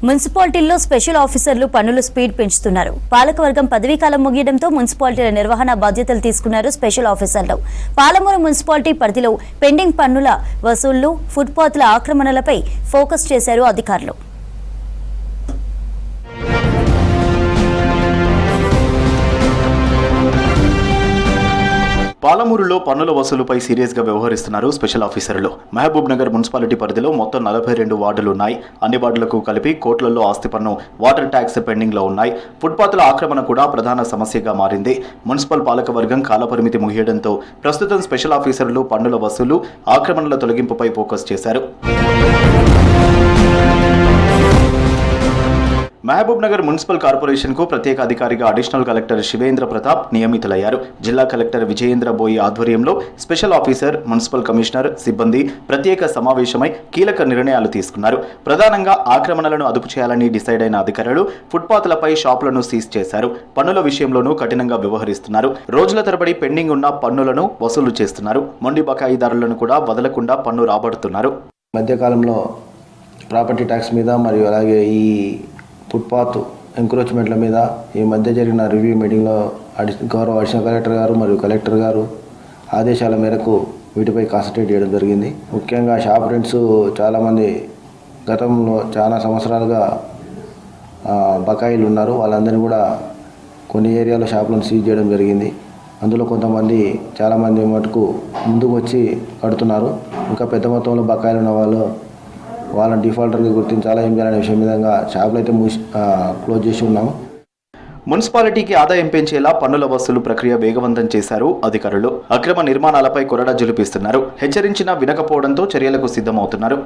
మున్సిపాలిటీల్లో స్పెషల్ ఆఫీసర్లు పన్నుల స్పీడ్ పెంచుతున్నారు. పాలకవర్గం పదవీకాలం ముగియడంతో మున్సిపాలిటీల నిర్వహణ బాధ్యతలు తీసుకున్నారు స్పెషల్ ఆఫీసర్లు. పాలమూరు మున్సిపాలిటీ పరిధిలో పెండింగ్ పన్నుల వసూళ్లు, ఫుట్పాత్ల ఆక్రమణలపై ఫోకస్ చేశారు అధికారులు. పాలమూరులో పన్నుల వసూలుపై సీరియస్ గా వ్యవహరిస్తున్నారు స్పెషల్ ఆఫీసర్లు. మహబూబ్ నగర్ మున్సిపాలిటీ పరిధిలో మొత్తం 42 వార్డులు ఉన్నాయి. అన్ని వార్డులకు కలిపి కోట్లలో ఆస్తి పన్ను, వాటర్ ట్యాక్స్ పెండింగ్ లో ఉన్నాయి. ఫుట్పాత్ల ఆక్రమణ కూడా ప్రధాన సమస్యగా మారింది. మున్సిపల్ పాలకవర్గం కాలపరిమితి ముగియడంతో ప్రస్తుతం స్పెషల్ ఆఫీసర్లు పన్నుల వసూలు, ఆక్రమణల తొలగింపుపై ఫోకస్ చేశారు. మహబూబ్ నగర్ మున్సిపల్ కార్పొరేషన్ కు ప్రత్యేక అధికారిగా అడిషనల్ కలెక్టర్ శివేంద్ర ప్రతాప్ నియమితులయ్యారు. జిల్లా కలెక్టర్ విజయేంద్ర బోయి ఆధ్వర్యంలో స్పెషల్ ఆఫీసర్, మున్సిపల్ కమిషనర్, సిబ్బంది ప్రత్యేక సమావేశమై కీలక నిర్ణయాలు తీసుకున్నారు. ప్రధానంగా ఆక్రమణలను అదుపు చేయాలని డిసైడ్ అయిన అధికారులు ఫుట్పాత్లపై షాపులను సీజ్ చేశారు. పన్నుల విషయంలోనూ కఠినంగా వ్యవహరిస్తున్నారు. రోజుల తరబడి పెండింగ్ ఉన్న పన్నులను వసూలు చేస్తున్నారు. మొండి బకాయిదారులను కూడా వదలకుండా పన్ను రాబడుతున్నారు. మధ్యకాలంలో ప్రాపర్టీ ట్యాక్స్ మీద మరియు అలాగే ఈ ఫుట్పాత్ ఎంక్రోచ్మెంట్ల మీద ఈ మధ్య జరిగిన రివ్యూ మీటింగ్లో గౌరవ అడిషనల్ కలెక్టర్ గారు మరియు కలెక్టర్ గారు ఆదేశాల మేరకు వీటిపై కాన్సన్ట్రేట్ చేయడం జరిగింది. ముఖ్యంగా షాప్ రెంట్స్ చాలామంది గతంలో చాలా సంవత్సరాలుగా బకాయిలు ఉన్నారు. వాళ్ళందరినీ కూడా కొన్ని ఏరియాలో షాపులను సీజ్ చేయడం జరిగింది. అందులో కొంతమంది చాలామంది మటుకు ముందుకు వచ్చి కడుతున్నారు. ఇంకా పెద్ద మొత్తంలో బకాయిలు ఉన్న వాళ్ళని డిఫాల్టర్గా గుర్తించాలా ఏం చేయాలనే విషయం విధంగా షాపులు అయితే క్లోజ్ చేసి ఉన్నాము. మున్సిపాలిటీకి ఆదాయం పెంచేలా పన్నుల వసూలు ప్రక్రియ వేగవంతం చేశారు అధికారులు. అక్రమ నిర్మాణాలపై కొరడా జులిపిస్తున్నారు. హెచ్చరించినా వినకపోవడంతో చర్యలకు సిద్ధమవుతున్నారు.